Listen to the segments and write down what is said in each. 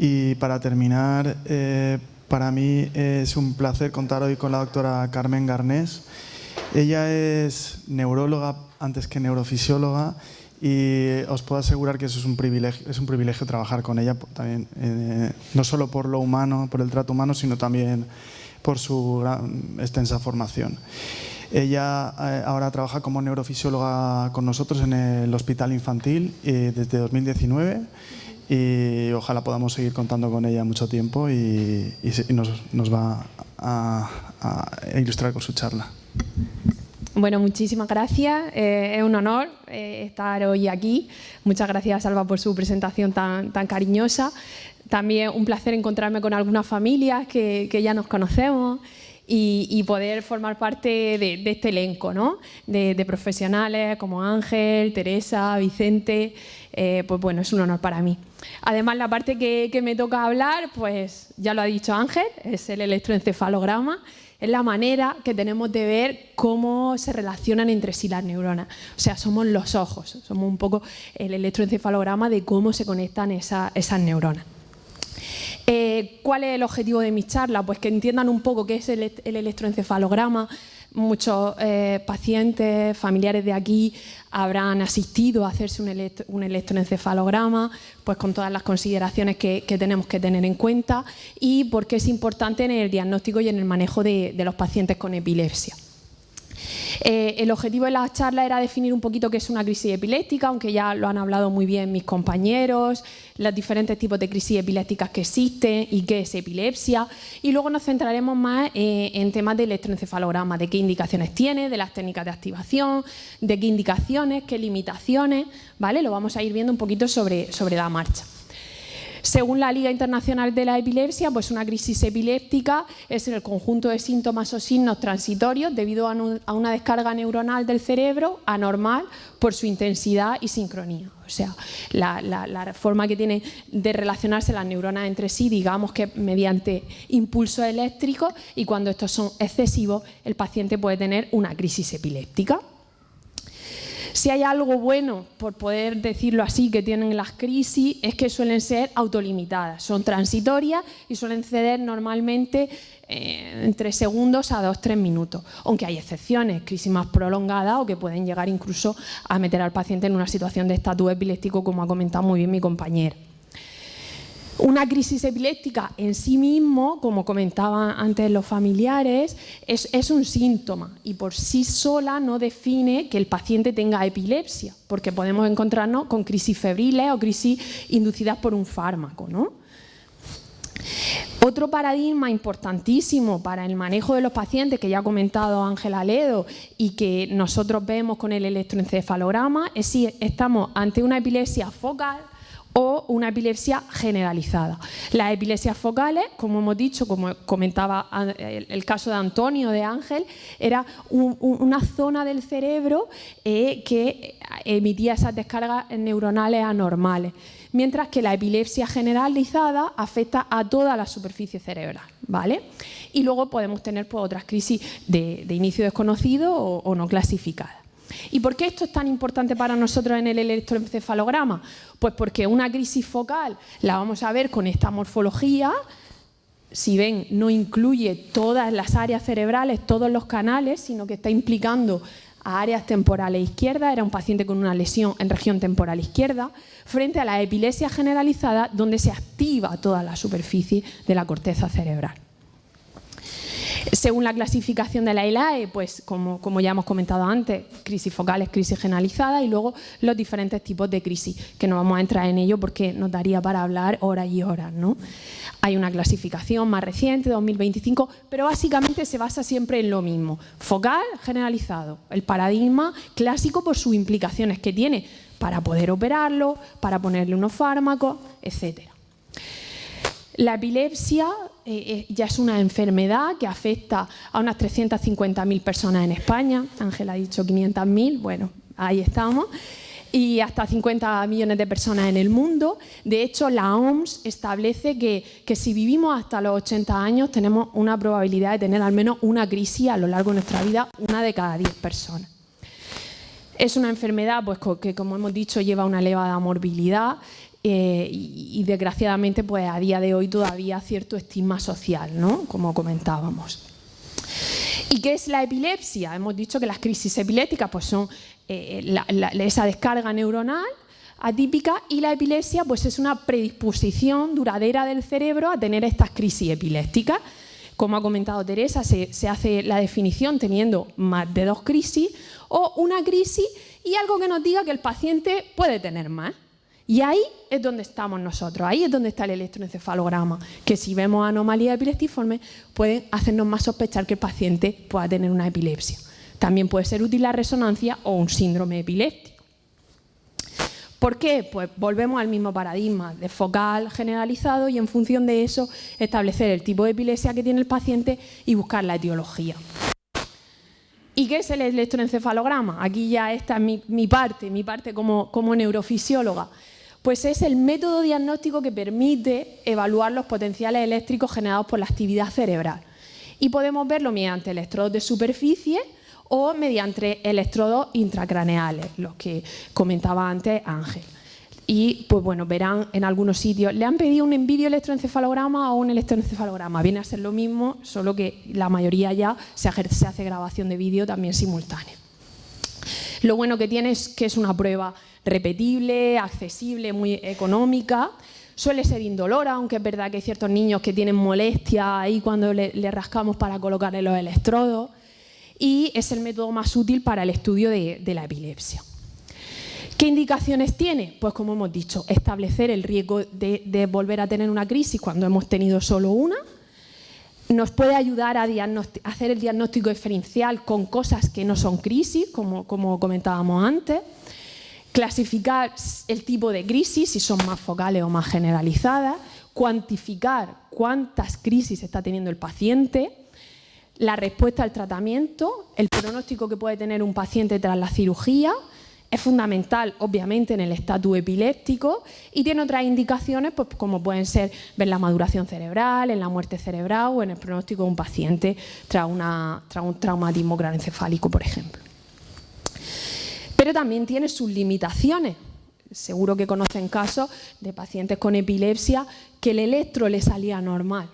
Y para terminar, para mí es un placer contar hoy con la doctora Carmen Garnés. Ella es neuróloga antes que neurofisióloga y os puedo asegurar que eso es un privilegio trabajar con ella también, no solo por lo humano, por el trato humano, sino también por su gran, extensa formación. Ella ahora trabaja como neurofisióloga con nosotros en el Hospital Infantil desde 2019 y ojalá podamos seguir contando con ella mucho tiempo y nos va a ilustrar con su charla. Bueno, muchísimas gracias. Es un honor estar hoy aquí. Muchas gracias, Salva, por su presentación tan cariñosa. También un placer encontrarme con algunas familias que ya nos conocemos y poder formar parte de este elenco, ¿no? de profesionales como Ángel, Teresa, Vicente. Pues bueno, es un honor para mí. Además, la parte que me toca hablar, pues ya lo ha dicho Ángel, es el electroencefalograma. Es la manera que tenemos de ver cómo se relacionan entre sí las neuronas. O sea, somos los ojos, somos un poco el electroencefalograma de cómo se conectan esas neuronas. ¿Cuál es el objetivo de mi charla? Pues que entiendan un poco qué es el electroencefalograma. Muchos pacientes, familiares de aquí habrán asistido a hacerse un electroencefalograma, pues con todas las consideraciones que tenemos que tener en cuenta y por qué es importante en el diagnóstico y en el manejo de los pacientes con epilepsia. El objetivo de la charla era definir un poquito qué es una crisis epiléptica, aunque ya lo han hablado muy bien mis compañeros, los diferentes tipos de crisis epilépticas que existen y qué es epilepsia. Y luego nos centraremos más en temas de electroencefalograma, de qué indicaciones tiene, de las técnicas de activación, de qué indicaciones, qué limitaciones, ¿vale? Lo vamos a ir viendo un poquito sobre la marcha. Según la Liga Internacional de la Epilepsia, pues una crisis epiléptica es el conjunto de síntomas o signos transitorios debido a una descarga neuronal del cerebro anormal por su intensidad y sincronía. O sea, la forma que tienen de relacionarse las neuronas entre sí, digamos que mediante impulsos eléctricos, y cuando estos son excesivos, el paciente puede tener una crisis epiléptica. Si hay algo bueno, por poder decirlo así, que tienen las crisis, es que suelen ser autolimitadas, son transitorias y suelen ceder normalmente entre segundos a 2-3 minutos, aunque hay excepciones, crisis más prolongadas o que pueden llegar incluso a meter al paciente en una situación de estatus epiléptico, como ha comentado muy bien mi compañera. Una crisis epiléptica en sí mismo, como comentaban antes los familiares, es un síntoma y por sí sola no define que el paciente tenga epilepsia, porque podemos encontrarnos con crisis febriles o crisis inducidas por un fármaco, ¿no? Otro paradigma importantísimo para el manejo de los pacientes, que ya ha comentado Ángel Aledo y que nosotros vemos con el electroencefalograma, es si estamos ante una epilepsia focal o una epilepsia generalizada. Las epilepsias focales, como hemos dicho, como comentaba el caso de Antonio, de Ángel, era una zona del cerebro que emitía esas descargas neuronales anormales, mientras que la epilepsia generalizada afecta a toda la superficie cerebral, ¿vale? Y luego podemos tener pues, otras crisis de inicio desconocido o no clasificadas. ¿Y por qué esto es tan importante para nosotros en el electroencefalograma? Pues porque una crisis focal la vamos a ver con esta morfología. Si ven, no incluye todas las áreas cerebrales, todos los canales, sino que está implicando a áreas temporales izquierdas. Era un paciente con una lesión en región temporal izquierda, frente a la epilepsia generalizada, donde se activa toda la superficie de la corteza cerebral. Según la clasificación de la ILAE, pues como ya hemos comentado antes, crisis focales, crisis generalizada y luego los diferentes tipos de crisis, que no vamos a entrar en ello porque nos daría para hablar horas y horas, ¿no? Hay una clasificación más reciente, 2025, pero básicamente se basa siempre en lo mismo. Focal, generalizado, el paradigma clásico por sus implicaciones que tiene para poder operarlo, para ponerle unos fármacos, etcétera. La epilepsia ya es una enfermedad que afecta a unas 350.000 personas en España. Ángel ha dicho 500.000, bueno, ahí estamos. Y hasta 50 millones de personas en el mundo. De hecho, la OMS establece que si vivimos hasta los 80 años tenemos una probabilidad de tener al menos una crisis a lo largo de nuestra vida, una de cada 10 personas. Es una enfermedad pues, que, como hemos dicho, lleva una elevada morbilidad y desgraciadamente pues a día de hoy todavía cierto estigma social, ¿no? Como comentábamos. ¿Y qué es la epilepsia? Hemos dicho que las crisis epilépticas pues son esa descarga neuronal atípica, y la epilepsia pues es una predisposición duradera del cerebro a tener estas crisis epilépticas. Como ha comentado Teresa, se hace la definición teniendo más de 2 crisis o una crisis y algo que nos diga que el paciente puede tener más. Y ahí es donde estamos nosotros, ahí es donde está el electroencefalograma, que si vemos anomalías epileptiformes pueden hacernos más sospechar que el paciente pueda tener una epilepsia. También puede ser útil la resonancia o un síndrome epiléptico. ¿Por qué? Pues volvemos al mismo paradigma de focal generalizado y en función de eso establecer el tipo de epilepsia que tiene el paciente y buscar la etiología. ¿Y qué es el electroencefalograma? Aquí ya esta es mi parte como neurofisióloga. Pues es el método diagnóstico que permite evaluar los potenciales eléctricos generados por la actividad cerebral. Y podemos verlo mediante electrodos de superficie o mediante electrodos intracraneales, los que comentaba antes Ángel. Y pues bueno, verán en algunos sitios, le han pedido un vídeo electroencefalograma o un electroencefalograma. Viene a ser lo mismo, solo que la mayoría ya se hace grabación de vídeo también simultánea. Lo bueno que tiene es que es una prueba repetible, accesible, muy económica. Suele ser indolora, aunque es verdad que hay ciertos niños que tienen molestia ahí cuando le rascamos para colocarle los electrodos. Y es el método más útil para el estudio de la epilepsia. ¿Qué indicaciones tiene? Pues como hemos dicho, establecer el riesgo de volver a tener una crisis cuando hemos tenido solo una. Nos puede ayudar a hacer el diagnóstico diferencial con cosas que no son crisis, como comentábamos antes. Clasificar el tipo de crisis, si son más focales o más generalizadas. Cuantificar cuántas crisis está teniendo el paciente. La respuesta al tratamiento, el pronóstico que puede tener un paciente tras la cirugía. Es fundamental, obviamente, en el estatus epiléptico y tiene otras indicaciones, pues, como pueden ser ver la maduración cerebral, en la muerte cerebral o en el pronóstico de un paciente tras un traumatismo craneoencefálico, por ejemplo. Pero también tiene sus limitaciones. Seguro que conocen casos de pacientes con epilepsia que el electro le salía normal.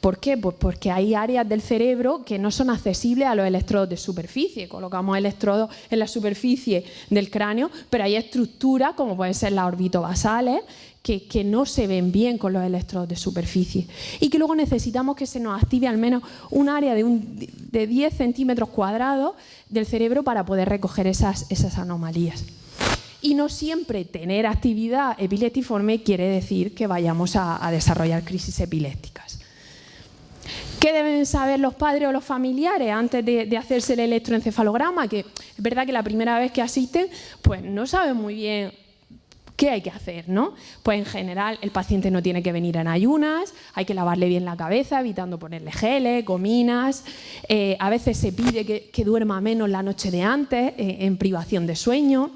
¿Por qué? Pues porque hay áreas del cerebro que no son accesibles a los electrodos de superficie. Colocamos electrodos en la superficie del cráneo, pero hay estructuras, como pueden ser las orbitobasales, que no se ven bien con los electrodos de superficie. Y que luego necesitamos que se nos active al menos un área de 10 centímetros cuadrados del cerebro para poder recoger esas anomalías. Y no siempre tener actividad epileptiforme quiere decir que vayamos a desarrollar crisis epilépticas. ¿Qué deben saber los padres o los familiares antes de hacerse el electroencefalograma? Que es verdad que la primera vez que asisten, pues no saben muy bien qué hay que hacer, ¿no? Pues en general el paciente no tiene que venir en ayunas, hay que lavarle bien la cabeza, evitando ponerle geles, gominas. A veces se pide que duerma menos la noche de antes, en privación de sueño.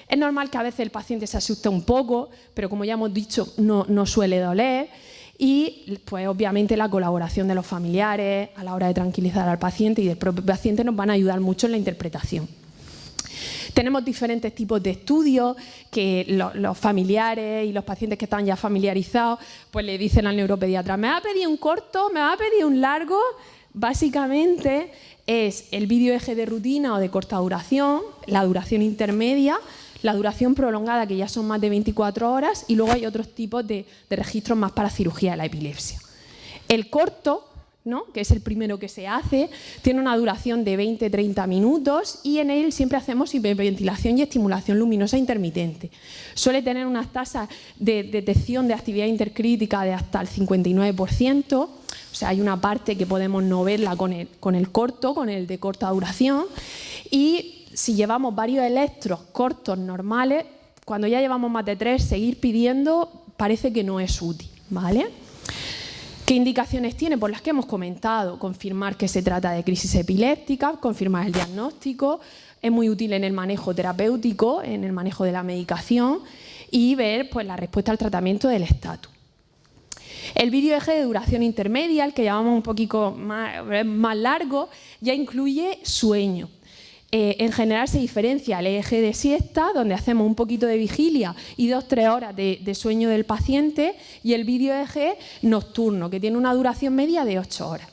Es normal que a veces el paciente se asuste un poco, pero como ya hemos dicho, no suele doler. Y pues obviamente la colaboración de los familiares a la hora de tranquilizar al paciente y del propio paciente nos van a ayudar mucho en la interpretación. Tenemos diferentes tipos de estudios que los familiares y los pacientes que están ya familiarizados pues le dicen al neuropediatra: ¿me va a pedir un corto? ¿Me va a pedir un largo? Básicamente es el vídeo eje de rutina o de corta duración, la duración intermedia, la duración prolongada, que ya son más de 24 horas, y luego hay otros tipos de registros más para cirugía de la epilepsia. El corto, ¿no?, que es el primero que se hace, tiene una duración de 20-30 minutos y en él siempre hacemos hiperventilación y estimulación luminosa intermitente. Suele tener unas tasas de detección de actividad intercrítica de hasta el 59%, o sea, hay una parte que podemos no verla con el corto, con el de corta duración, y si llevamos varios electros cortos normales, cuando ya llevamos más de 3, seguir pidiendo parece que no es útil, ¿vale? ¿Qué indicaciones tiene? Pues las que hemos comentado: confirmar que se trata de crisis epiléptica, confirmar el diagnóstico, es muy útil en el manejo terapéutico, en el manejo de la medicación y ver pues la respuesta al tratamiento del estatus. El vídeo eje de duración intermedia, el que llamamos un poquito más largo, ya incluye sueño. En general se diferencia el EEG de siesta, donde hacemos un poquito de vigilia y 2-3 horas de sueño del paciente, y el video EEG nocturno, que tiene una duración media de 8 horas.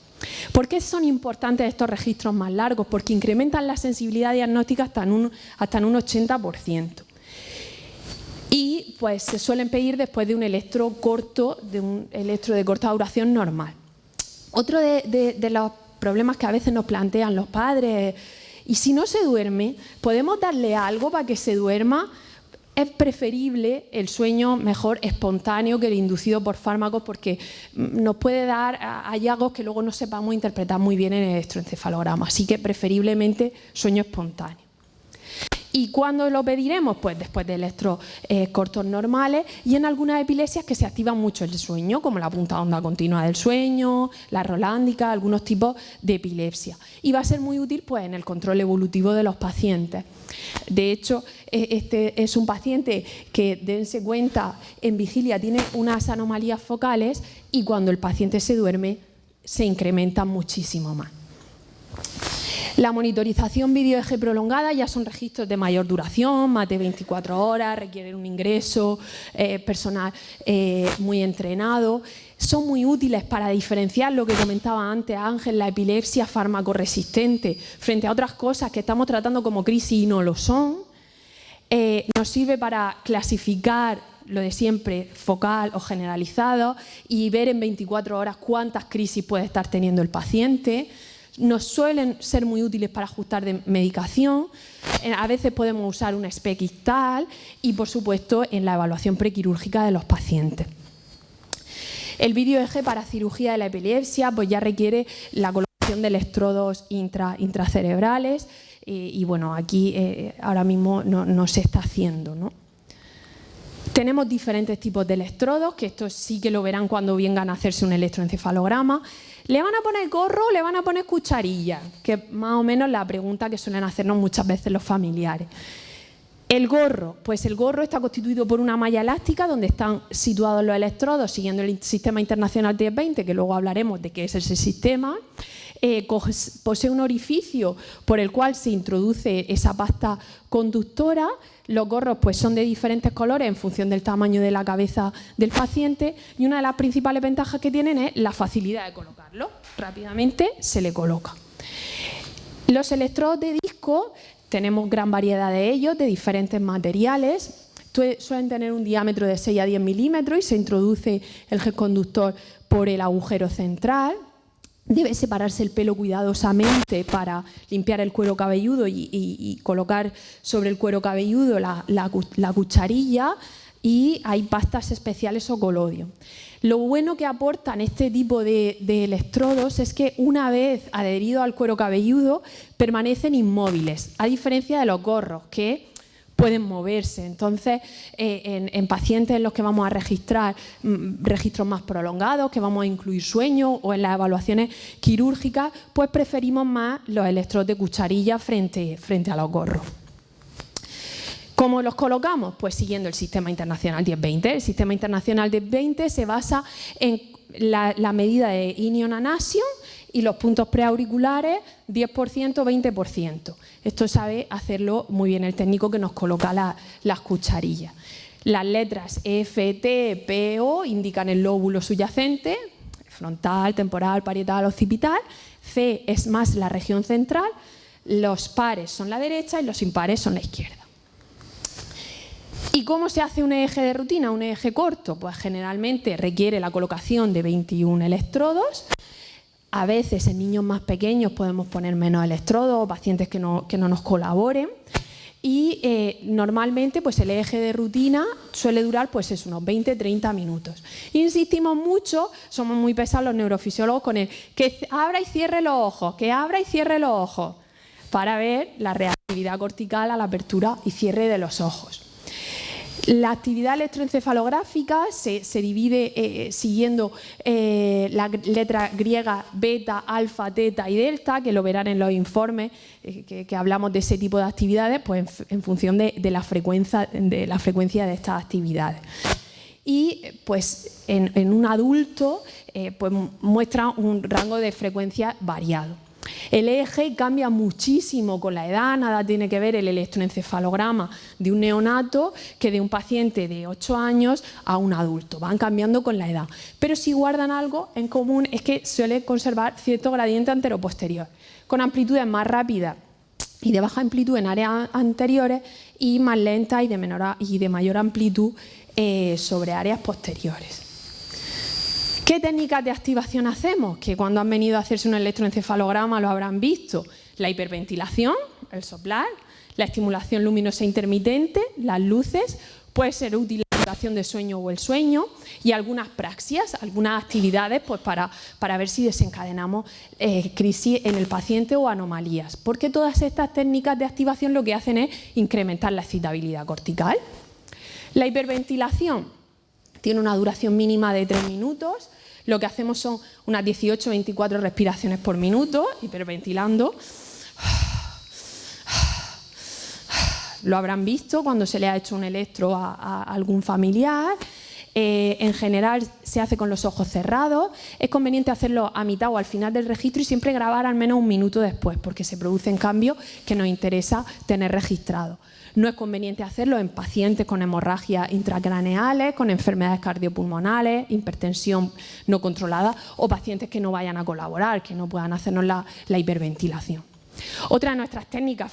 ¿Por qué son importantes estos registros más largos? Porque incrementan la sensibilidad diagnóstica hasta en un 80%. Y pues se suelen pedir después de un electro corto, de un electro de corta duración normal. Otro de los problemas que a veces nos plantean los padres, y si no se duerme, ¿podemos darle algo para que se duerma? Es preferible el sueño mejor espontáneo que el inducido por fármacos, porque nos puede dar hallazgos que luego no sepamos interpretar muy bien en el electroencefalograma. Así que preferiblemente sueño espontáneo. ¿Y cuándo lo pediremos? Pues después de electros cortos normales, y en algunas epilepsias que se activa mucho el sueño, como la punta onda continua del sueño, la rolándica, algunos tipos de epilepsia. Y va a ser muy útil pues, en el control evolutivo de los pacientes. De hecho, este es un paciente que, dense cuenta, en vigilia tiene unas anomalías focales, y cuando el paciente se duerme se incrementan muchísimo más. La monitorización video-EEG prolongada ya son registros de mayor duración, más de 24 horas, requieren un ingreso personal muy entrenado. Son muy útiles para diferenciar lo que comentaba antes Ángel, la epilepsia fármaco-resistente, frente a otras cosas que estamos tratando como crisis y no lo son. Nos sirve para clasificar lo de siempre, focal o generalizado, y ver en 24 horas cuántas crisis puede estar teniendo el paciente. Nos suelen ser muy útiles para ajustar de medicación. A veces podemos usar un SPEC ictal y, por supuesto, en la evaluación prequirúrgica de los pacientes. El video EEG para cirugía de la epilepsia pues ya requiere la colocación de electrodos intracerebrales y bueno, aquí ahora mismo no se está haciendo, ¿no? Tenemos diferentes tipos de electrodos, que esto sí que lo verán cuando vengan a hacerse un electroencefalograma. ¿Le van a poner gorro o le van a poner cucharilla? Que es más o menos la pregunta que suelen hacernos muchas veces los familiares. El gorro, pues el gorro está constituido por una malla elástica donde están situados los electrodos siguiendo el sistema internacional 1020, que luego hablaremos de qué es ese sistema. Posee un orificio por el cual se introduce esa pasta conductora. Los gorros pues, son de diferentes colores en función del tamaño de la cabeza del paciente, y una de las principales ventajas que tienen es la facilidad de colocarlo. Rápidamente se le coloca. Los electrodos de disco, tenemos gran variedad de ellos, de diferentes materiales. Suelen tener un diámetro de 6 a 10 milímetros y se introduce el gel conductor por el agujero central. Debe separarse el pelo cuidadosamente para limpiar el cuero cabelludo y colocar sobre el cuero cabelludo la cucharilla, y hay pastas especiales o colodio. Lo bueno que aportan este tipo de electrodos es que una vez adheridos al cuero cabelludo permanecen inmóviles, a diferencia de los gorros que pueden moverse. Entonces, en pacientes en los que vamos a registrar registros más prolongados, que vamos a incluir sueño, o en las evaluaciones quirúrgicas, pues preferimos más los electrodos de cucharilla frente a los gorros. ¿Cómo los colocamos? Pues siguiendo el sistema internacional 1020. El sistema internacional 1020 se basa en la medida de inion-anation y los puntos preauriculares 10%, 20%. Esto sabe hacerlo muy bien el técnico que nos coloca las cucharillas. Las letras F, T, P, O indican el lóbulo subyacente, frontal, temporal, parietal, occipital. C es más la región central. Los pares son la derecha y los impares son la izquierda. ¿Y cómo se hace un EEG de rutina, un EEG corto? Pues generalmente requiere la colocación de 21 electrodos. A veces en niños más pequeños podemos poner menos electrodos o pacientes que no nos colaboren. Y normalmente pues el EEG de rutina suele durar pues unos 20-30 minutos. Insistimos mucho, somos muy pesados los neurofisiólogos con el que abra y cierre los ojos, que abra y cierre los ojos, para ver la reactividad cortical a la apertura y cierre de los ojos. La actividad electroencefalográfica se divide siguiendo la letra griega beta, alfa, teta y delta, que lo verán en los informes que hablamos de ese tipo de actividades, pues en función de la frecuencia de estas actividades. Y pues en un adulto pues muestra un rango de frecuencia variado. El eje cambia muchísimo con la edad, nada tiene que ver el electroencefalograma de un neonato que de un paciente de 8 años a un adulto, van cambiando con la edad. Pero si guardan algo en común es que suele conservar cierto gradiente anteroposterior, con amplitudes más rápidas y de baja amplitud en áreas anteriores y más lentas y de mayor amplitud sobre áreas posteriores. ¿Qué técnicas de activación hacemos? Que cuando han venido a hacerse un electroencefalograma lo habrán visto. La hiperventilación, el soplar, la estimulación luminosa intermitente, las luces, puede ser útil la duración de sueño o el sueño y algunas praxias, algunas actividades pues para ver si desencadenamos crisis en el paciente o anomalías. Porque todas estas técnicas de activación lo que hacen es incrementar la excitabilidad cortical. La hiperventilación tiene una duración mínima de 3 minutos. Lo que hacemos son unas 18-24 respiraciones por minuto, hiperventilando. Lo habrán visto cuando se le ha hecho un electro a algún familiar. En general se hace con los ojos cerrados. Es conveniente hacerlo a mitad o al final del registro y siempre grabar al menos un minuto después, porque se producen cambios que nos interesa tener registrados. No es conveniente hacerlo en pacientes con hemorragias intracraneales, con enfermedades cardiopulmonares, hipertensión no controlada o pacientes que no vayan a colaborar, que no puedan hacernos la hiperventilación. Otra de nuestras técnicas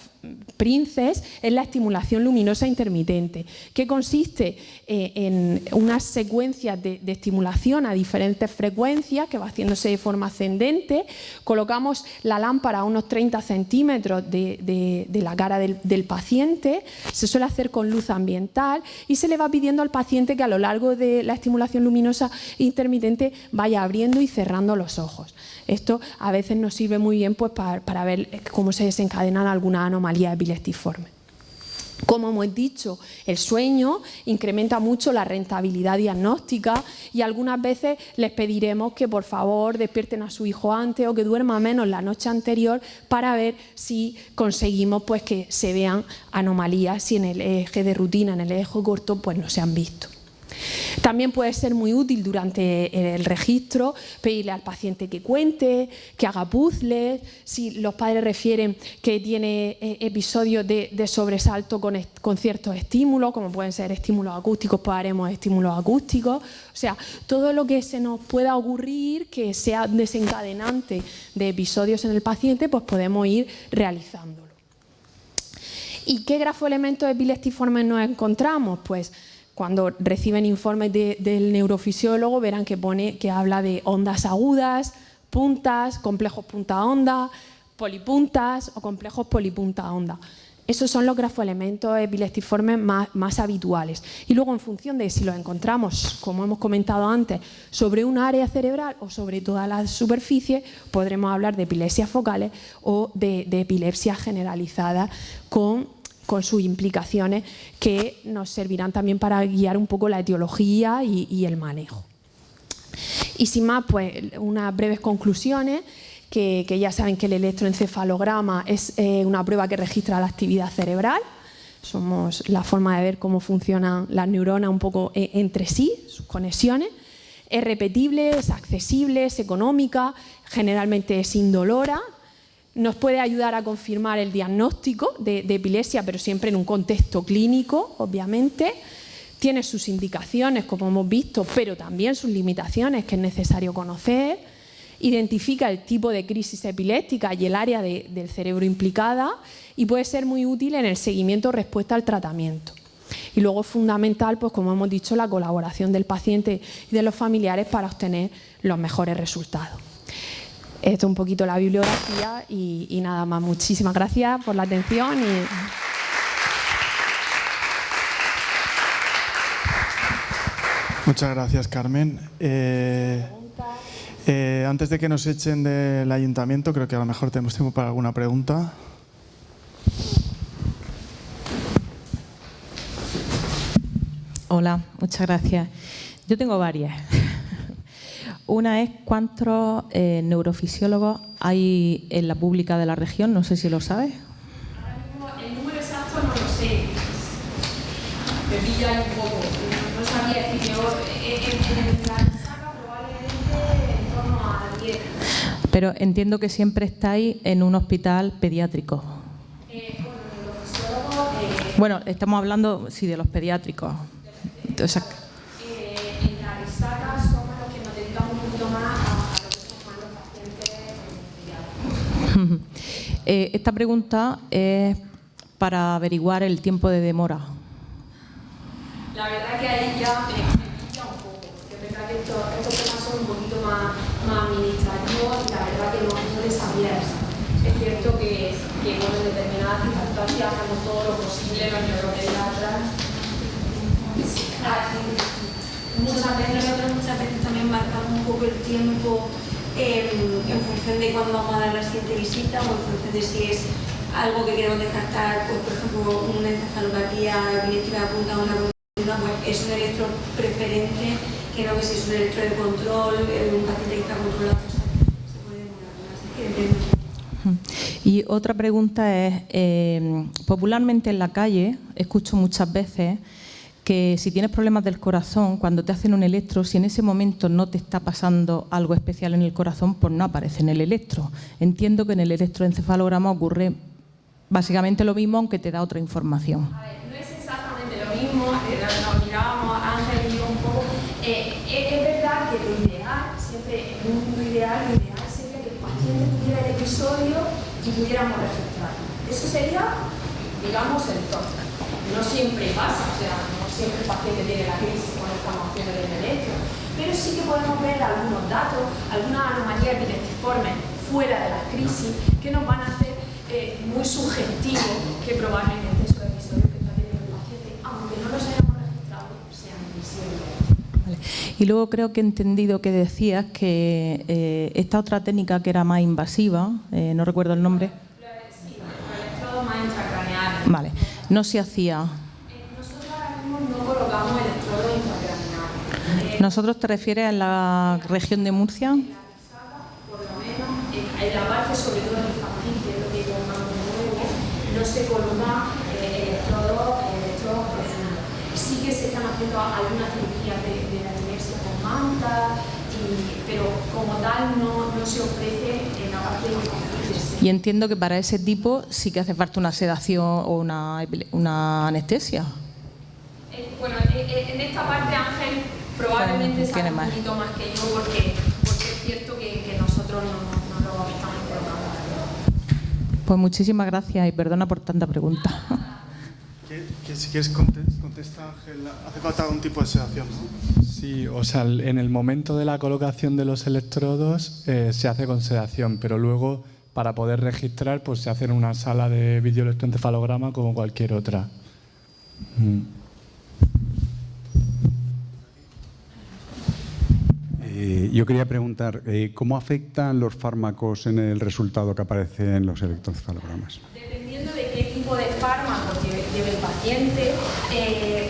princes es la estimulación luminosa intermitente, que consiste en unas secuencias de estimulación a diferentes frecuencias que va haciéndose de forma ascendente. Colocamos la lámpara a unos 30 centímetros de la cara del paciente, se suele hacer con luz ambiental y se le va pidiendo al paciente que a lo largo de la estimulación luminosa intermitente vaya abriendo y cerrando los ojos. Esto a veces nos sirve muy bien pues, para ver cómo se desencadenan algunas anomalías epiléptiformes. Como hemos dicho, el sueño incrementa mucho la rentabilidad diagnóstica y algunas veces les pediremos que por favor despierten a su hijo antes o que duerma menos la noche anterior para ver si conseguimos pues, que se vean anomalías si en el eje de rutina, en el eje corto, pues no se han visto. También puede ser muy útil durante el registro pedirle al paciente que cuente, que haga puzzles, si los padres refieren que tiene episodios de sobresalto con ciertos estímulos, como pueden ser estímulos acústicos, pues haremos estímulos acústicos. O sea, todo lo que se nos pueda ocurrir que sea desencadenante de episodios en el paciente, pues podemos ir realizándolo. ¿Y qué grafoelementos epiléptiformes nos encontramos? Pues cuando reciben informes del neurofisiólogo verán que habla de ondas agudas, puntas, complejos punta-onda, polipuntas o complejos polipunta-onda. Esos son los grafoelementos epiléptiformes más habituales. Y luego, en función de si los encontramos, como hemos comentado antes, sobre un área cerebral o sobre toda la superficie, podremos hablar de epilepsias focales o de epilepsias generalizadas con sus implicaciones que nos servirán también para guiar un poco la etiología y el manejo. Y sin más, pues unas breves conclusiones, que ya saben que el electroencefalograma es una prueba que registra la actividad cerebral. Somos la forma de ver cómo funcionan las neuronas un poco entre sí, sus conexiones. Es repetible, es accesible, es económica, generalmente es indolora. Nos puede ayudar a confirmar el diagnóstico de epilepsia, pero siempre en un contexto clínico, obviamente. Tiene sus indicaciones, como hemos visto, pero también sus limitaciones que es necesario conocer. Identifica el tipo de crisis epiléptica y el área del cerebro implicada y puede ser muy útil en el seguimiento o respuesta al tratamiento. Y luego es fundamental, pues como hemos dicho, la colaboración del paciente y de los familiares para obtener los mejores resultados. Esto es un poquito la bibliografía y nada más. Muchísimas gracias por la atención. Muchas gracias, Carmen. Antes de que nos echen del ayuntamiento, creo que a lo mejor tenemos tiempo para alguna pregunta. Hola, muchas gracias. Yo tengo varias. Una es cuántos neurofisiólogos hay en la pública de la región, no sé si lo sabes. Ahora mismo el número exacto no lo sé. Me pilla un poco. No sabía decir yo. En la saca probablemente en torno a 10. Pero entiendo que siempre estáis en un hospital pediátrico. Bueno, estamos hablando, sí, de los pediátricos. Entonces, en la Risaca somos los que nos dedicamos un poquito más a lo que son los pacientes pediátricos. esta pregunta es para averiguar el tiempo de demora. La verdad que ahí ya me explica un poco, porque es verdad que estos temas son un poquito más administrativos y la verdad que no les abierta. Es cierto que bueno, en determinadas circunstancias hacemos todo lo posible, los neuropediatras. Nosotros muchas veces también marcamos un poco el tiempo en función de cuándo vamos a dar la siguiente visita o en función de si es algo que queremos descartar, pues, por ejemplo, una encefalopatía epiléptica apunta a una conducta, pues es un electro preferente que no que si es un electro de control, un paciente que está controlado, o sea, se puede demorar más. Así que depende. Y otra pregunta es, popularmente en la calle escucho muchas veces que si tienes problemas del corazón, cuando te hacen un electro, si en ese momento no te está pasando algo especial en el corazón, pues no aparece en el electro. Entiendo que en el electroencefalograma ocurre básicamente lo mismo, aunque te da otra información. A ver, no es exactamente lo mismo, nos mirábamos Ángel y yo un poco. Es verdad que lo ideal, siempre, en un mundo ideal, lo ideal sería que el paciente tuviera el episodio y pudiéramos registrarlo. Eso sería, digamos, el top. No siempre pasa, o sea, no siempre el paciente tiene la crisis cuando estamos haciendo el electro, pero sí que podemos ver algunos datos, algunas anomalías epiléptiformes fuera de la crisis que nos van a hacer muy sugestivos que probablemente esos episodios que está teniendo el paciente, aunque no los hayamos registrado, sean visibles. Vale. Y luego creo que he entendido que decías que esta otra técnica que era más invasiva, no recuerdo el nombre. Sí, los electrodos más intracraneales. Vale, no se hacía. Nosotros ahora mismo no colocamos electrodos intracraneales. ¿Nosotros te refieres a la región de Murcia? Por lo menos en la parte, sobre todo infantil, que es lo que llamamos nuevo, no se coloca electrodos profundos. Sí que se están haciendo algunas cirugías de la epilepsia con manta, pero como tal no se ofrece en la parte infantil. Y entiendo que para ese tipo sí que hace falta una sedación o una anestesia. Bueno, en esta parte Ángel probablemente sabe un poquito más que yo porque es cierto que nosotros no lo estamos colocando. Pues muchísimas gracias y perdona por tanta pregunta. Que si quieres contesta Ángel, hace falta algún tipo de sedación, ¿no? Sí, o sea, en el momento de la colocación de los electrodos se hace con sedación, pero luego para poder registrar pues se hace en una sala de videoelectroencefalograma como cualquier otra. Yo quería preguntar, ¿cómo afectan los fármacos en el resultado que aparece en los electroencefalogramas? Dependiendo de qué tipo de fármacos lleve el paciente,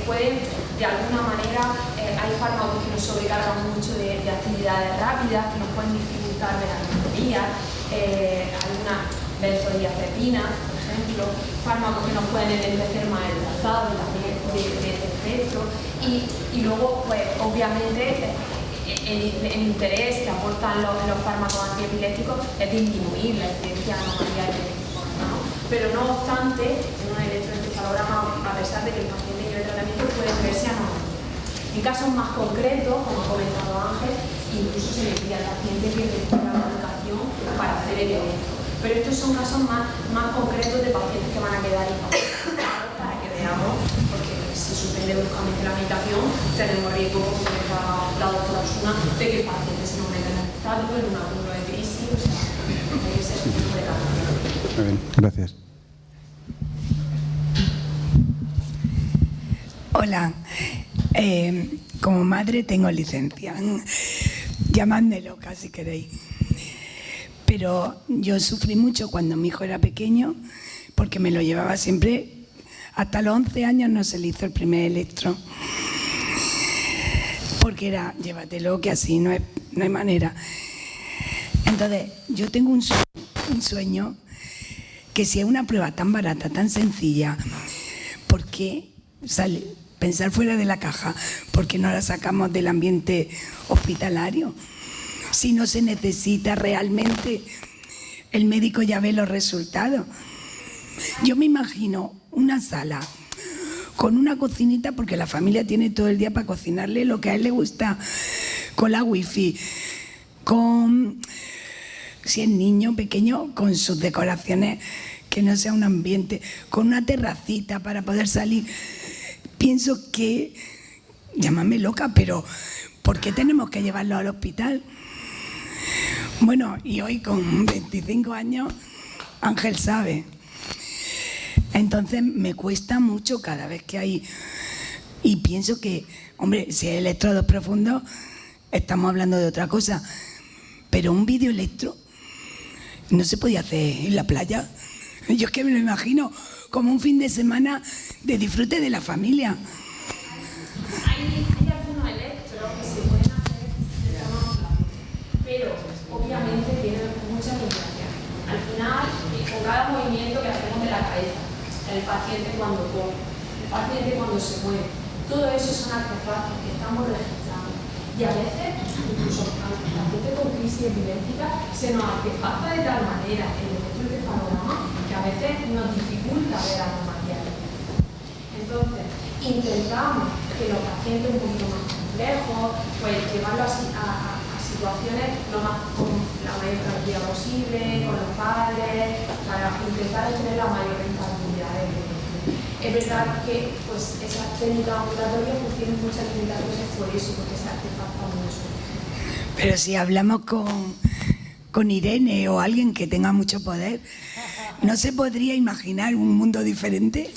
pueden, de alguna manera, hay fármacos que nos sobrecargan mucho de actividades rápidas, que nos pueden dificultar de la mejoría, algunas benzodiazepinas, por ejemplo, fármacos que nos pueden enlentecer más el trazado de efecto, y luego, pues, obviamente, el interés que aportan los fármacos antiepilépticos es disminuir la incidencia de anomalías epilépticas, ¿no? Pero no obstante, en un electroencefalograma, a pesar de que el paciente lleve tratamiento, puede verse anomalías. En casos más concretos, como ha comentado Ángel, incluso se le pide al paciente que recurra a la medicación para hacer el electro. Pero estos son casos más concretos de pacientes que van a quedar impactados para que veamos, porque si suspende bruscamente la medicación, tenemos riesgo, como comenta la doctora Osuna, de que el paciente se nos meta en el estado, en un acúmulo de crisis, o sea, hay que ser muy precaución. Muy bien, gracias. Hola, como madre tengo licencia, llamadme loca si queréis, pero yo sufrí mucho cuando mi hijo era pequeño porque me lo llevaba siempre, hasta los 11 años no se le hizo el primer electro, porque era, llévatelo que así no hay manera. Entonces, yo tengo un sueño que si es una prueba tan barata, tan sencilla, ¿por qué pensar fuera de la caja? ¿Por qué no la sacamos del ambiente hospitalario? si no se necesita realmente, el médico ya ve los resultados. Yo me imagino una sala con una cocinita, porque la familia tiene todo el día para cocinarle lo que a él le gusta, con la wifi, con, si es niño pequeño, con sus decoraciones, que no sea un ambiente, con una terracita para poder salir. Pienso que, llámame loca, pero ¿por qué tenemos que llevarlo al hospital? Bueno, y hoy con 25 años, Ángel sabe. Entonces me cuesta mucho cada vez que hay... Y pienso que, hombre, si hay electrodos profundos, estamos hablando de otra cosa. Pero un videoelectro no se podía hacer en la playa. Yo es que me lo imagino como un fin de semana de disfrute de la familia. Hay algunos electros que se pueden hacer de forma fácil, pero obviamente tienen muchas limitaciones. Al final, con cada movimiento que hacemos de la cabeza, el paciente cuando come, el paciente cuando se mueve, todo eso son artefactos que estamos registrando. Y a veces, incluso al paciente con crisis epiléptica, se nos artefacta de tal manera el electroencefalograma que a veces nos dificulta ver anomalías. Entonces, intentamos que los pacientes un poquito más complejos, pues llevarlo a situaciones con la mayor tranquilidad posible, con los padres, para intentar tener la mayor rentabilidad del beneficio. Es verdad que pues, esas técnicas ambulatorias pues, tienen muchas limitaciones por eso, porque se artefactan mucho. Pero si hablamos con Irene o alguien que tenga mucho poder, ¿no se podría imaginar un mundo diferente?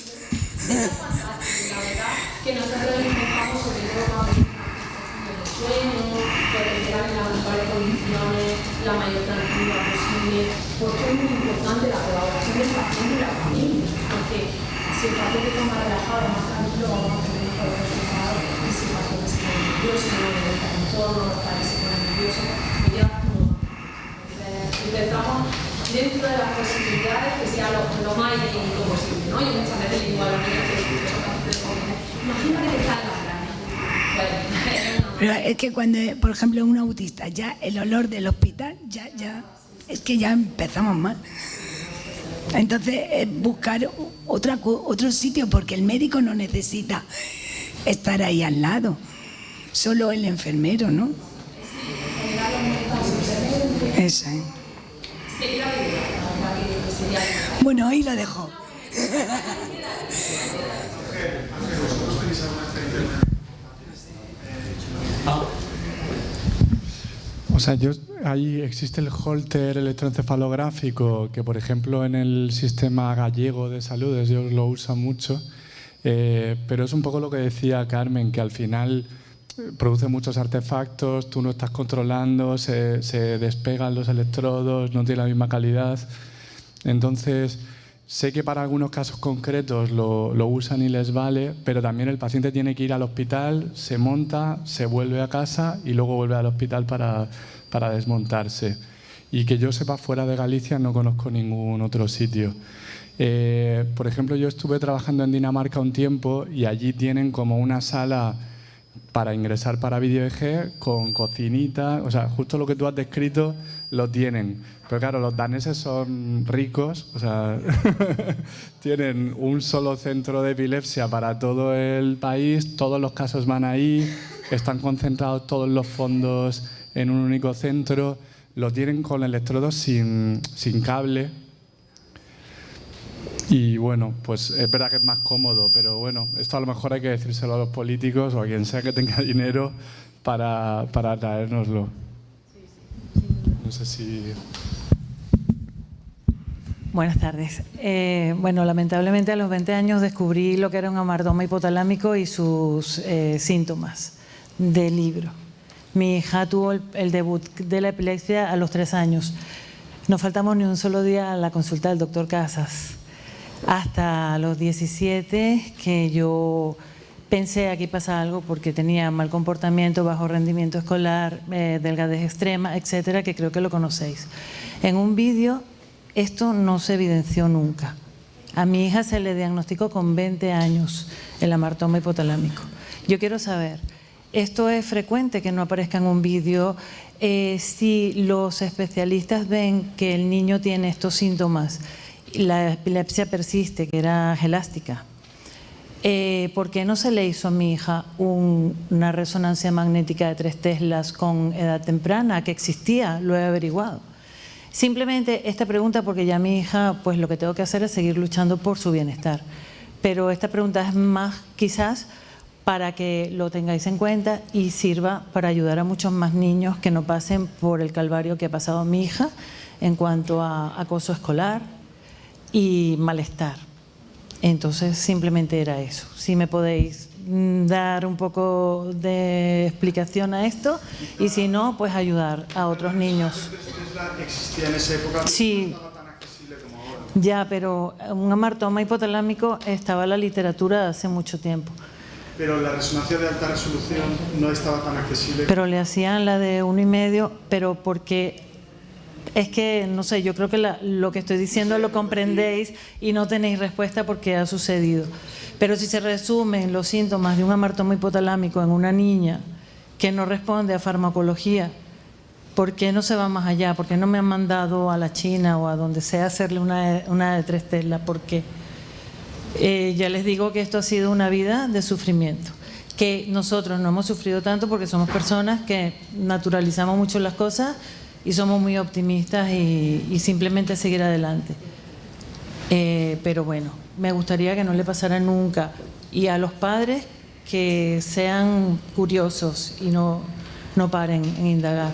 La verdad que nosotros intentamos sobre todo con el sueño, que tengan en las mejores condiciones, la mayor tranquilidad posible, porque es muy importante la colaboración del paciente y la familia, porque si el paciente está más relajado, más tranquilo, vamos a tener mejores resultados, y si el paciente se pone nervioso, no le gusta el entorno, los padres se ponen nerviosos, me lleva todo. Intentamos dentro de las posibilidades que sea lo más idílico posible, ¿no? Yo muchas veces le digo a los niños que imagínate que está en la playa. Pero es que cuando, por ejemplo, un autista, ya el olor del hospital, es que ya empezamos mal. Entonces, buscar otro sitio, porque el médico no necesita estar ahí al lado, solo el enfermero, ¿no? Eso. Bueno, ahí lo dejo. O sea, ahí existe el Holter electroencefalográfico, que por ejemplo en el sistema gallego de salud ellos lo usan mucho, pero es un poco lo que decía Carmen, que al final produce muchos artefactos, tú no estás controlando, se despegan los electrodos, no tiene la misma calidad. Entonces, sé que para algunos casos concretos lo usan y les vale, pero también el paciente tiene que ir al hospital, se monta, se vuelve a casa y luego vuelve al hospital para desmontarse. Y que yo sepa, fuera de Galicia no conozco ningún otro sitio. Por ejemplo, yo estuve trabajando en Dinamarca un tiempo y allí tienen como una sala para ingresar para video EG con cocinita, o sea, justo lo que tú has descrito lo tienen. Pero claro, los daneses son ricos, o sea, tienen un solo centro de epilepsia para todo el país, todos los casos van ahí, están concentrados todos los fondos en un único centro, lo tienen con electrodos sin cable. Y bueno, pues es verdad que es más cómodo, pero bueno, esto a lo mejor hay que decírselo a los políticos o a quien sea que tenga dinero para traérnoslo. No sé si... Buenas tardes. Bueno, lamentablemente a los 20 años descubrí lo que era un amartoma hipotalámico y sus síntomas del libro. Mi hija tuvo el debut de la epilepsia a los 3 años. No faltamos ni un solo día a la consulta del doctor Casas. Hasta los 17, que yo pensé aquí pasa algo porque tenía mal comportamiento, bajo rendimiento escolar, delgadez extrema, etcétera, que creo que lo conocéis. En un vídeo esto no se evidenció nunca. A mi hija se le diagnosticó con 20 años el amartoma hipotalámico. Yo quiero saber, esto es frecuente que no aparezca en un vídeo. Si los especialistas ven que el niño tiene estos síntomas, la epilepsia persiste, que era gelástica, ¿por qué no se le hizo a mi hija una resonancia magnética de 3 teslas con edad temprana? Que existía, lo he averiguado. Simplemente esta pregunta porque ya mi hija, pues lo que tengo que hacer es seguir luchando por su bienestar. Pero esta pregunta es más quizás para que lo tengáis en cuenta y sirva para ayudar a muchos más niños que no pasen por el calvario que ha pasado mi hija en cuanto a acoso escolar y malestar. Entonces simplemente era eso. Si me podéis dar un poco de explicación a esto y si no, pues ayudar a otros niños. ¿Existía en esa época? Sí. No estaba tan accesible como ahora. Ya, pero un hamartoma hipotalámico estaba en la literatura hace mucho tiempo. Pero la resonancia de alta resolución no estaba tan accesible. Pero le hacían la de 1,5, pero porque es que, no sé, yo creo que lo que estoy diciendo lo comprendéis y no tenéis respuesta porque ha sucedido. Pero si se resumen los síntomas de un hamartoma hipotalámico en una niña que no responde a farmacología, ¿por qué no se va más allá? ¿Por qué no me han mandado a la China o a donde sea a hacerle una de 3 teslas? Porque ya les digo que esto ha sido una vida de sufrimiento, que nosotros no hemos sufrido tanto porque somos personas que naturalizamos mucho las cosas y somos muy optimistas y simplemente seguir adelante. Pero bueno, me gustaría que no le pasara nunca. Y a los padres que sean curiosos y no paren en indagar.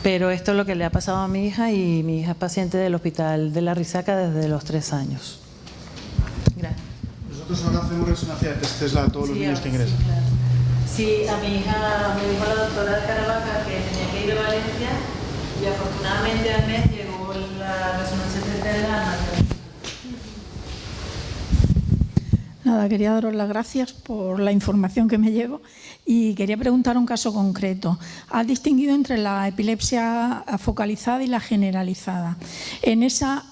Pero esto es lo que le ha pasado a mi hija y mi hija es paciente del Hospital de la Risaca desde los 3 años. Gracias. Nosotros ahora hacemos resonancia de Tesla a todos los niños que ingresan. Sí, claro. Sí, a mi hija me dijo la doctora de Caravaca que tenía que ir de Valencia y afortunadamente al mes llegó la resonancia de Tesla. Nada, quería daros las gracias por la información que me llevo y quería preguntar un caso concreto. Has distinguido entre la epilepsia focalizada y la generalizada. En esa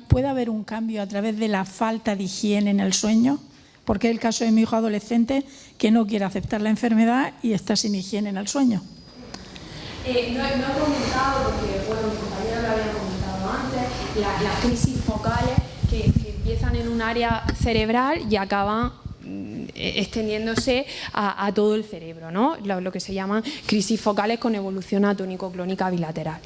¿puede haber un cambio a través de la falta de higiene en el sueño? Porque es el caso de mi hijo adolescente que no quiere aceptar la enfermedad y está sin higiene en el sueño. No he comentado, porque bueno, mis compañeros lo habían comentado antes, las crisis focales que empiezan en un área cerebral y acaban extendiéndose a todo el cerebro, ¿no? Lo que se llaman crisis focales con evolución atónico-clónica bilateral.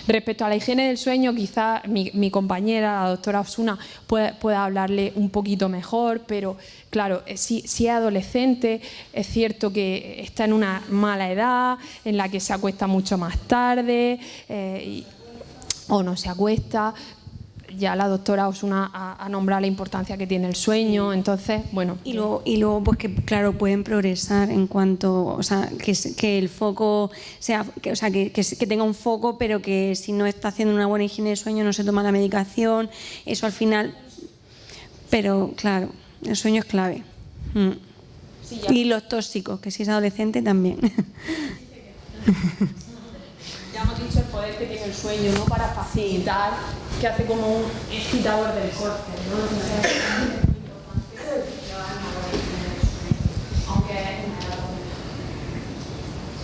Respecto a la higiene del sueño, quizás mi compañera, la doctora Osuna, pueda hablarle un poquito mejor, pero claro, si es adolescente, es cierto que está en una mala edad, en la que se acuesta mucho más tarde o no se acuesta. Ya la doctora Osuna ha nombrado la importancia que tiene el sueño, entonces, bueno. Y luego pues que, claro, pueden progresar en cuanto, o sea, que el foco sea, que tenga un foco, pero que si no está haciendo una buena higiene de sueño, no se toma la medicación, eso al final, pero claro, el sueño es clave. Sí, y los tóxicos, que si es adolescente también. Ya hemos dicho el poder que tiene el sueño, ¿no? Para facilitar, que hace como un excitador del córtex, ¿no?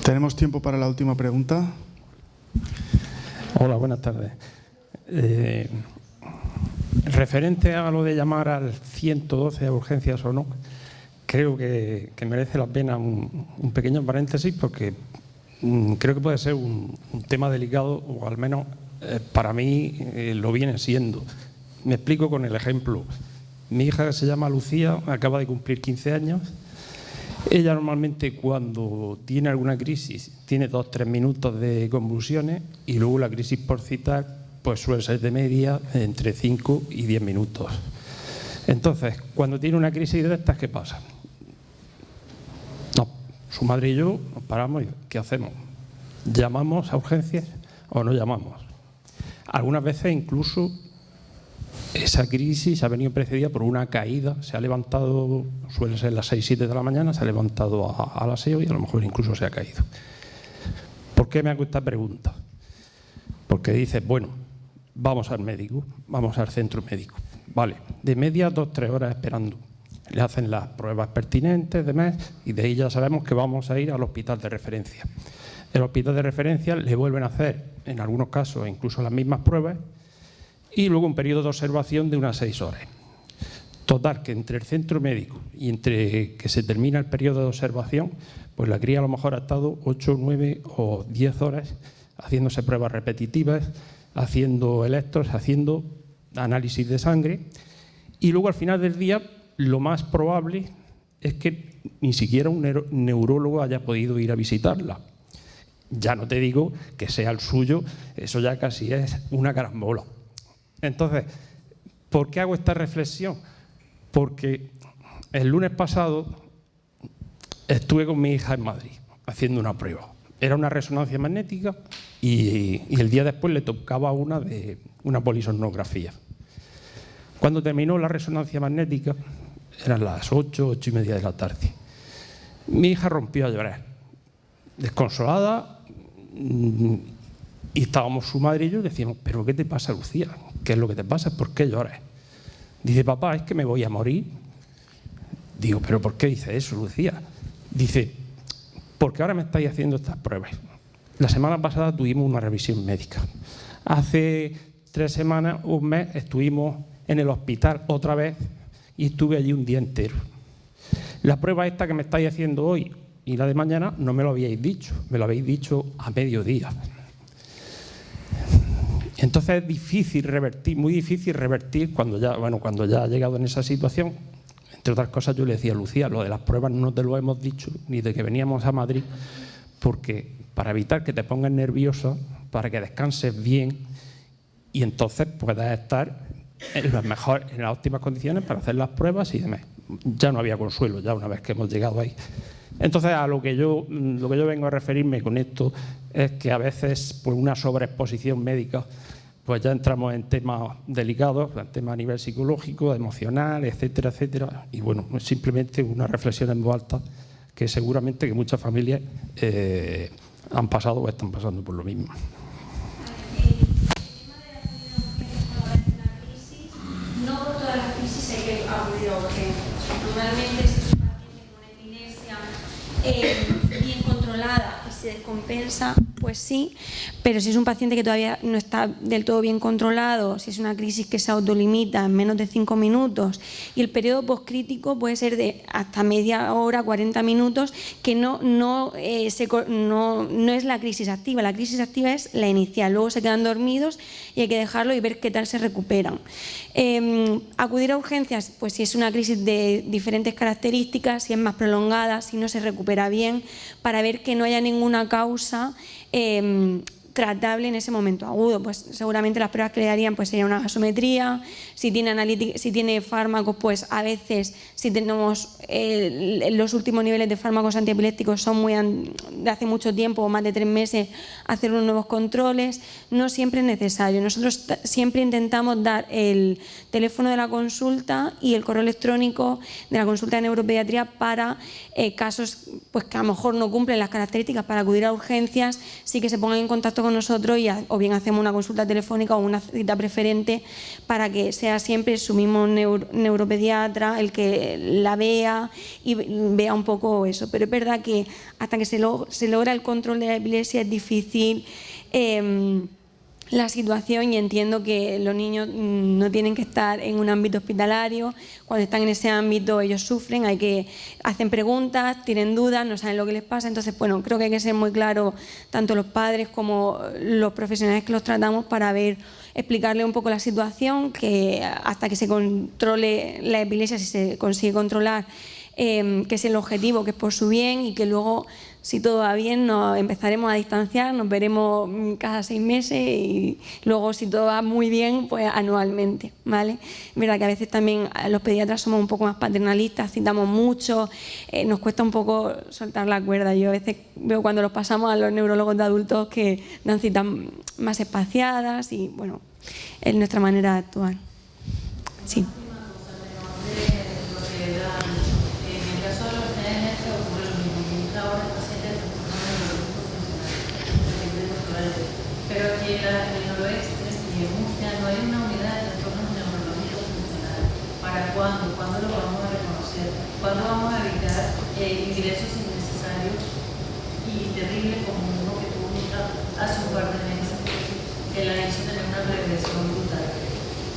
¿Tenemos tiempo para la última pregunta? Hola, buenas tardes. Referente a lo de llamar al 112 a urgencias o no, creo que merece la pena un pequeño paréntesis porque creo que puede ser un tema delicado, o al menos para mí lo viene siendo. Me explico con el ejemplo. Mi hija, que se llama Lucía, acaba de cumplir 15 años. Ella normalmente cuando tiene alguna crisis tiene 2-3 minutos de convulsiones y luego la crisis por citar pues suele ser de media entre 5 y 10 minutos. Entonces, cuando tiene una crisis de estas, ¿qué pasa? Su madre y yo nos paramos y ¿qué hacemos? ¿Llamamos a urgencias o no llamamos? Algunas veces incluso esa crisis ha venido precedida por una caída. Se ha levantado, suele ser las 6-7 de la mañana, se ha levantado a las 6 y a lo mejor incluso se ha caído. ¿Por qué me hago esta pregunta? Porque dices, bueno, vamos al médico, vamos al centro médico. Vale, de media 2-3 horas esperando. Le hacen las pruebas pertinentes de mes y de ahí ya sabemos que vamos a ir al hospital de referencia. El hospital de referencia le vuelven a hacer, en algunos casos, incluso las mismas pruebas y luego un periodo de observación de unas 6 horas. Total, que entre el centro médico y entre que se termina el periodo de observación, pues la cría a lo mejor ha estado 8, 9 o 10 horas haciéndose pruebas repetitivas, haciendo electros, haciendo análisis de sangre y luego al final del día lo más probable es que ni siquiera un neurólogo haya podido ir a visitarla. Ya no te digo que sea el suyo, eso ya casi es una carambola. Entonces, ¿por qué hago esta reflexión? Porque el lunes pasado estuve con mi hija en Madrid haciendo una prueba. Era una resonancia magnética y el día después le tocaba una polisonografía. Cuando terminó la resonancia magnética, eran las 8, 8 y media de la tarde. Mi hija rompió a llorar, desconsolada, y estábamos su madre y yo y decíamos, ¿pero qué te pasa, Lucía? ¿Qué es lo que te pasa? ¿Por qué lloras? Dice, papá, es que me voy a morir. Digo, ¿pero por qué dice eso, Lucía? Dice, porque ahora me estáis haciendo estas pruebas. La semana pasada tuvimos una revisión médica. Hace 3 semanas, un mes, estuvimos en el hospital otra vez y estuve allí un día entero. La prueba esta que me estáis haciendo hoy y la de mañana no me lo habíais dicho, me lo habéis dicho a mediodía. Entonces es difícil revertir, muy difícil revertir cuando ya ha llegado en esa situación. Entre otras cosas yo le decía a Lucía, lo de las pruebas no te lo hemos dicho ni de que veníamos a Madrid, porque para evitar que te pongas nerviosa, para que descanses bien y entonces puedas estar en las óptimas condiciones para hacer las pruebas y demás. Ya no había consuelo, ya una vez que hemos llegado ahí. Entonces, a lo que yo vengo a referirme con esto es que a veces, por una sobreexposición médica, pues ya entramos en temas delicados, en temas a nivel psicológico, emocional, etcétera, etcétera. Y bueno, simplemente una reflexión en voz alta que seguramente que muchas familias han pasado o están pasando por lo mismo. No por todas las crisis hay que acudir a urgencias. Normalmente, si es un paciente con una epilepsia bien controlada y se descompensa, pues sí, pero si es un paciente que todavía no está del todo bien controlado, si es una crisis que se autolimita en menos de 5 minutos y el periodo postcrítico puede ser de hasta media hora, 40 minutos, que no es la crisis activa. La crisis activa es la inicial, luego se quedan dormidos y hay que dejarlo y ver qué tal se recuperan. Acudir a urgencias, pues si es una crisis de diferentes características, si es más prolongada, si no se recupera bien, para ver que no haya ninguna causa tratable en ese momento agudo. Pues seguramente las pruebas que le darían pues sería una gasometría, si tiene fármacos, pues a veces si tenemos los últimos niveles de fármacos antiepilépticos son de hace mucho tiempo, más de 3 meses, hacer unos nuevos controles. No siempre es necesario. Nosotros siempre intentamos dar el teléfono de la consulta y el correo electrónico de la consulta de neuropediatría para casos pues que a lo mejor no cumplen las características para acudir a urgencias, sí que se pongan en contacto con nosotros o bien hacemos una consulta telefónica o una cita preferente para que sea siempre su mismo neuropediatra el que la vea y vea un poco eso. Pero es verdad que hasta que se logra el control de la epilepsia es difícil la situación, y entiendo que los niños no tienen que estar en un ámbito hospitalario. Cuando están en ese ámbito ellos sufren, hacen preguntas, tienen dudas, no saben lo que les pasa. Entonces, bueno, creo que hay que ser muy claro, tanto los padres como los profesionales que los tratamos, para explicarle un poco la situación, que hasta que se controle la epilepsia, si se consigue controlar, que es el objetivo, que es por su bien, y que luego, si todo va bien, nos empezaremos a distanciar, nos veremos cada 6 meses y luego, si todo va muy bien, pues anualmente, ¿vale? Es verdad que a veces también los pediatras somos un poco más paternalistas, citamos mucho, nos cuesta un poco soltar la cuerda. Yo a veces veo cuando los pasamos a los neurólogos de adultos que dan citas más espaciadas y, bueno, es nuestra manera de actuar. Sí. Pero aquí en el noroeste y en Murcia no hay una unidad de trastornos neurológicos funcionales. ¿Para cuándo? ¿Cuándo lo vamos a reconocer? ¿cuándo vamos a evitar ingresos innecesarios y terribles como uno que tuvo hace un par de meses, que le ha hecho tener una regresión brutal?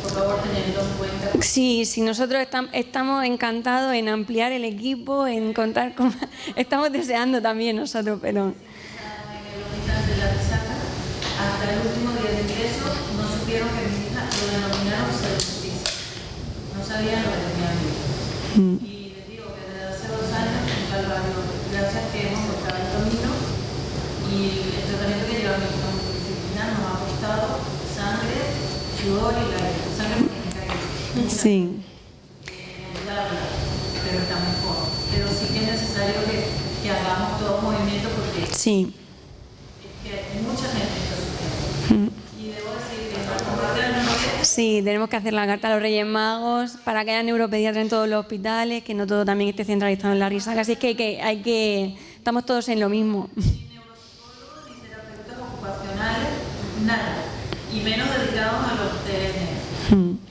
Por favor, tenedlo en cuenta. Sí, nosotros estamos encantados en ampliar el equipo, en contar con... Estamos deseando también nosotros, pero... En el hospital de la Resaca, hasta el último día de ingreso, no supieron que mi hija lo denominaron celulitis. No sabían lo que tenían. Y les digo que desde hace 2 años, en Calvario, gracias que hemos cortado el camino y el tratamiento que lleva mi hija multidisciplinar nos ha costado sangre, sudor y lágrimas. Sí. Pero está mejor. Pero sí que es necesario que hagamos todo movimiento porque sí. Es que hay mucha gente que está sufriendo. Y debo decir que para combatir la neuropediatría. Sí, tenemos que hacer la carta a los Reyes Magos para que haya neuropediatras en todos los hospitales, que no todo también esté centralizado en la Resaca. Así es que hay que estamos todos en lo mismo. Ni neuropsicólogos ni terapeutas ocupacionales, nada. Y menos dedicados a los TN.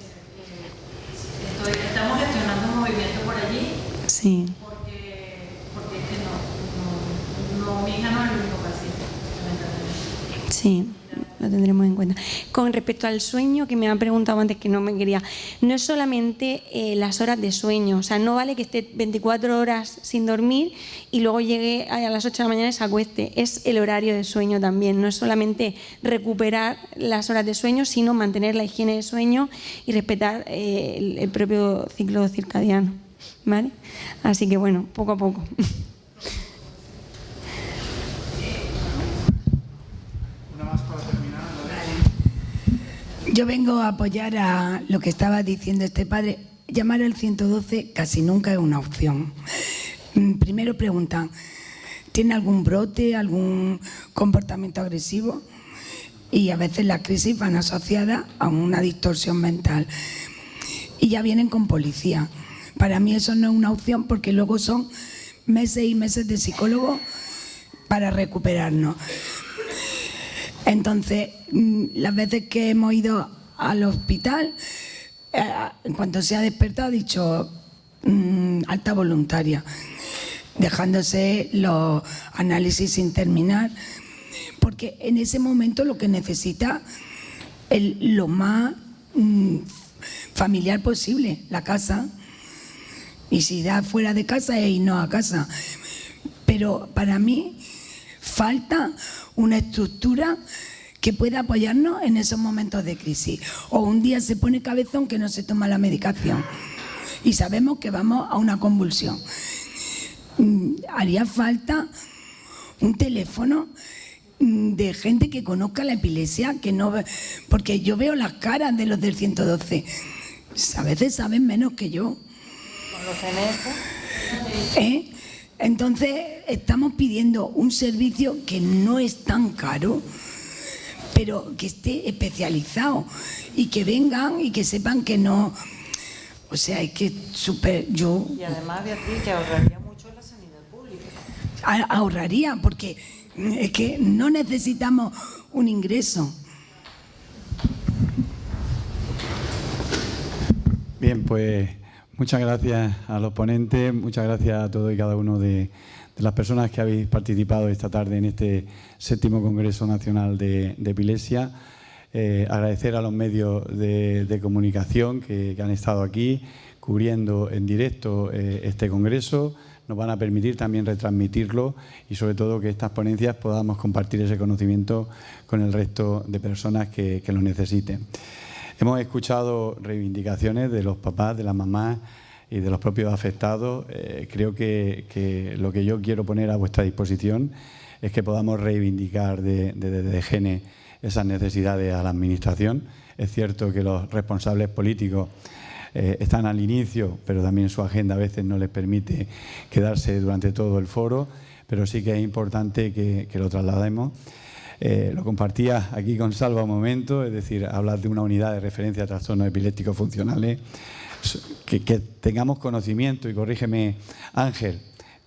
Estamos gestionando un movimiento por allí. Sí. Porque es que mi hija no es el único paciente, lamentablemente. Sí, lo tendremos en cuenta. Con respecto al sueño, que me han preguntado antes que no me quería, no es solamente las horas de sueño, o sea, no vale que esté 24 horas sin dormir y luego llegue a las 8 de la mañana y se acueste, es el horario de sueño también, no es solamente recuperar las horas de sueño, sino mantener la higiene de sueño y respetar el propio ciclo circadiano, ¿vale? Así que bueno, poco a poco. Yo vengo a apoyar a lo que estaba diciendo este padre. Llamar al 112 casi nunca es una opción. Primero preguntan, ¿tiene algún brote, algún comportamiento agresivo? Y a veces las crisis van asociadas a una distorsión mental. Y ya vienen con policía. Para mí eso no es una opción porque luego son meses y meses de psicólogo para recuperarnos. Entonces, las veces que hemos ido al hospital, en cuanto se ha despertado, ha dicho alta voluntaria, dejándose los análisis sin terminar, porque en ese momento lo que necesita es lo más familiar posible, la casa, y si da fuera de casa es irnos a casa. Pero para mí falta una estructura que pueda apoyarnos en esos momentos de crisis. O un día se pone cabezón que no se toma la medicación y sabemos que vamos a una convulsión. Haría falta un teléfono de gente que conozca la epilepsia, que no, porque yo veo las caras de los del 112. A veces saben menos que yo. Con los CNF. Entonces estamos pidiendo un servicio que no es tan caro, pero que esté especializado y que vengan y que sepan que no... O sea, es que súper... Y además, Beatriz, que ahorraría mucho en la sanidad pública. Ahorraría, porque es que no necesitamos un ingreso. Bien, pues muchas gracias a los ponentes, muchas gracias a todos y cada uno de las personas que habéis participado esta tarde en este 7º Congreso Nacional de Epilepsia. Agradecer a los medios de comunicación que han estado aquí cubriendo en directo este congreso. Nos van a permitir también retransmitirlo y sobre todo que estas ponencias podamos compartir ese conocimiento con el resto de personas que lo necesiten. Hemos escuchado reivindicaciones de los papás, de las mamás y de los propios afectados. Creo que lo que yo quiero poner a vuestra disposición es que podamos reivindicar desde GENE esas necesidades a la Administración. Es cierto que los responsables políticos están al inicio, pero también su agenda a veces no les permite quedarse durante todo el foro, pero sí que es importante que lo traslademos. Lo compartía aquí con Salva un momento, es decir, hablar de una unidad de referencia a trastornos epilépticos funcionales, que tengamos conocimiento, y corrígeme Ángel,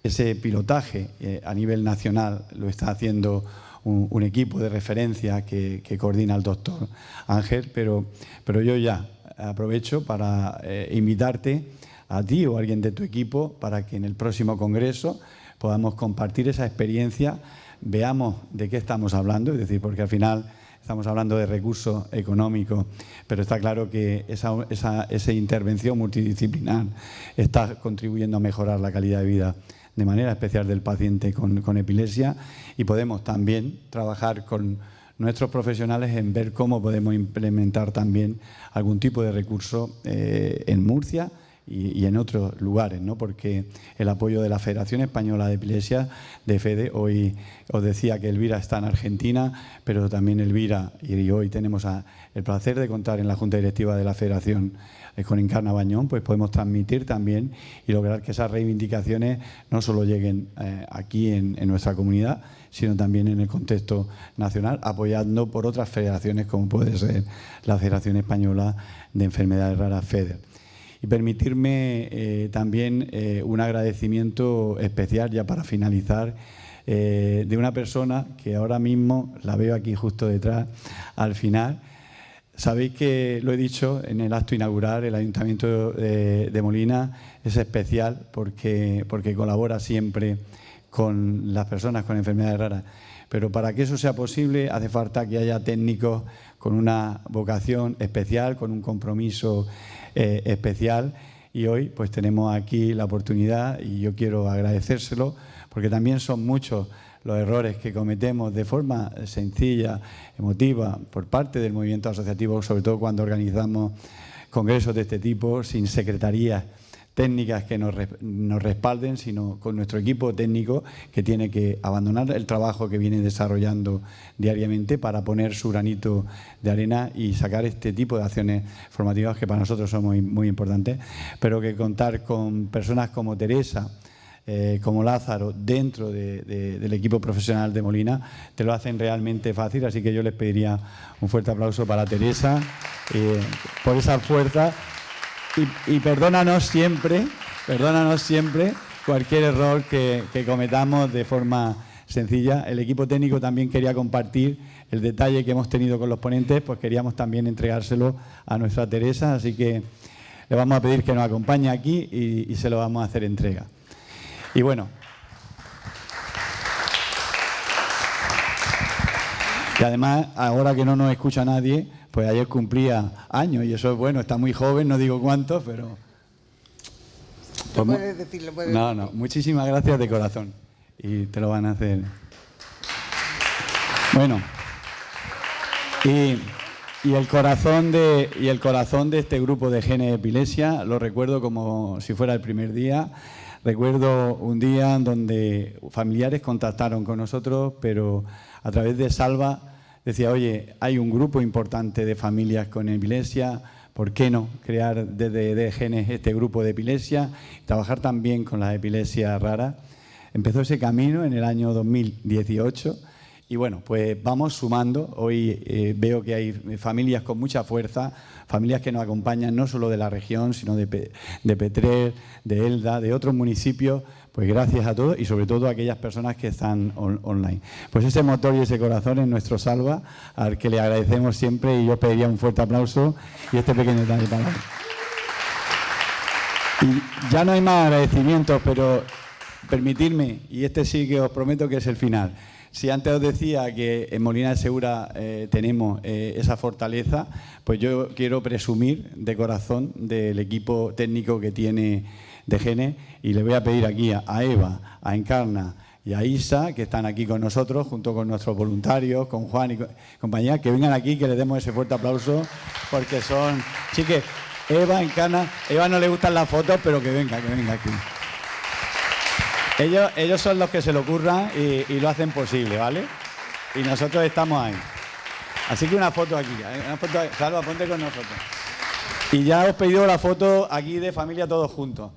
ese pilotaje a nivel nacional lo está haciendo un equipo de referencia que coordina el doctor Ángel, pero yo ya aprovecho para invitarte a ti o a alguien de tu equipo para que en el próximo congreso podamos compartir esa experiencia, veamos de qué estamos hablando, es decir, porque al final estamos hablando de recursos económicos, pero está claro que esa intervención multidisciplinar está contribuyendo a mejorar la calidad de vida de manera especial del paciente con epilepsia, y podemos también trabajar con nuestros profesionales en ver cómo podemos implementar también algún tipo de recurso en Murcia y en otros lugares, ¿no? Porque el apoyo de la Federación Española de Epilepsia, de FEDE, hoy os decía que Elvira está en Argentina, pero también Elvira, y hoy tenemos el placer de contar en la Junta Directiva de la Federación con Encarna Bañón, pues podemos transmitir también y lograr que esas reivindicaciones no solo lleguen aquí en nuestra comunidad, sino también en el contexto nacional, apoyando por otras federaciones como puede ser la Federación Española de Enfermedades Raras, FEDER. Y permitirme también un agradecimiento especial, ya para finalizar, de una persona que ahora mismo la veo aquí justo detrás, al final. Sabéis que lo he dicho en el acto inaugural, el Ayuntamiento de Molina es especial porque colabora siempre con las personas con enfermedades raras. Pero para que eso sea posible hace falta que haya técnicos con una vocación especial, con un compromiso especial, y hoy pues tenemos aquí la oportunidad y yo quiero agradecérselo porque también son muchos los errores que cometemos de forma sencilla, emotiva, por parte del movimiento asociativo, sobre todo cuando organizamos congresos de este tipo, sin secretarías técnicas que nos respalden, sino con nuestro equipo técnico que tiene que abandonar el trabajo que viene desarrollando diariamente para poner su granito de arena y sacar este tipo de acciones formativas que para nosotros son muy importantes, pero que contar con personas como Teresa, como Lázaro, dentro del equipo profesional de Molina, te lo hacen realmente fácil, así que yo les pediría un fuerte aplauso para Teresa por esa fuerza. Y perdónanos siempre cualquier error que cometamos de forma sencilla. El equipo técnico también quería compartir el detalle que hemos tenido con los ponentes, pues queríamos también entregárselo a nuestra Teresa, así que le vamos a pedir que nos acompañe aquí y se lo vamos a hacer entrega. Y bueno, y además, ahora que no nos escucha nadie, pues ayer cumplía años y eso es bueno, está muy joven, no digo cuántos, pero... Lo puedes decir, lo puedes decir. No, muchísimas gracias de corazón y te lo van a hacer. Bueno, y el corazón de este grupo de Genes Epilepsia lo recuerdo como si fuera el primer día. Recuerdo un día en donde familiares contactaron con nosotros, pero a través de Salva decía, oye, hay un grupo importante de familias con epilepsia, ¿por qué no crear desde Genes este grupo de epilepsia y trabajar también con las epilepsias raras? Empezó ese camino en el año 2018 y bueno, pues vamos sumando. Hoy veo que hay familias con mucha fuerza, familias que nos acompañan no solo de la región, sino de Petrer, de Elda, de otros municipios. Pues gracias a todos y sobre todo a aquellas personas que están online. Pues ese motor y ese corazón es nuestro Salva, al que le agradecemos siempre, y yo pediría un fuerte aplauso y este pequeño detalle para él. Y ya no hay más agradecimientos, pero permitidme, y este sí que os prometo que es el final. Si antes os decía que en Molina de Segura tenemos esa fortaleza, pues yo quiero presumir de corazón del equipo técnico que tiene de Genes, y le voy a pedir aquí a Eva, a Encarna y a Isa, que están aquí con nosotros, junto con nuestros voluntarios, con Juan y compañía, que vengan aquí, que les demos ese fuerte aplauso, porque son... Chiques, Eva, Encarna, Eva no le gustan las fotos, pero que venga aquí. Ellos son los que se lo ocurran y lo hacen posible, ¿vale? Y nosotros estamos ahí. Así que una foto aquí, Salva, ponte con nosotros. Y ya os he pedido la foto aquí de familia todos juntos.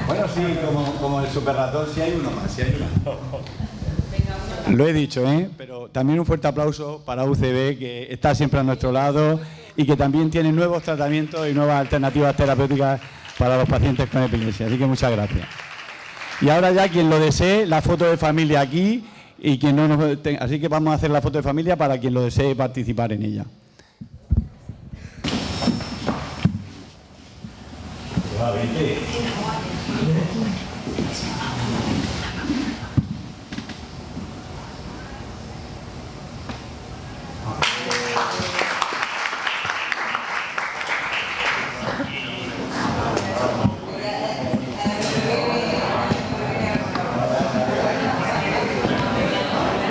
Bueno, sí, como el super ratón, sí hay uno más, Lo he dicho, pero también un fuerte aplauso para UCB, que está siempre a nuestro lado y que también tiene nuevos tratamientos y nuevas alternativas terapéuticas para los pacientes con epilepsia. Así que muchas gracias. Y ahora ya quien lo desee, la foto de familia aquí, y quien no así que vamos a hacer la foto de familia para quien lo desee participar en ella. Va, vente.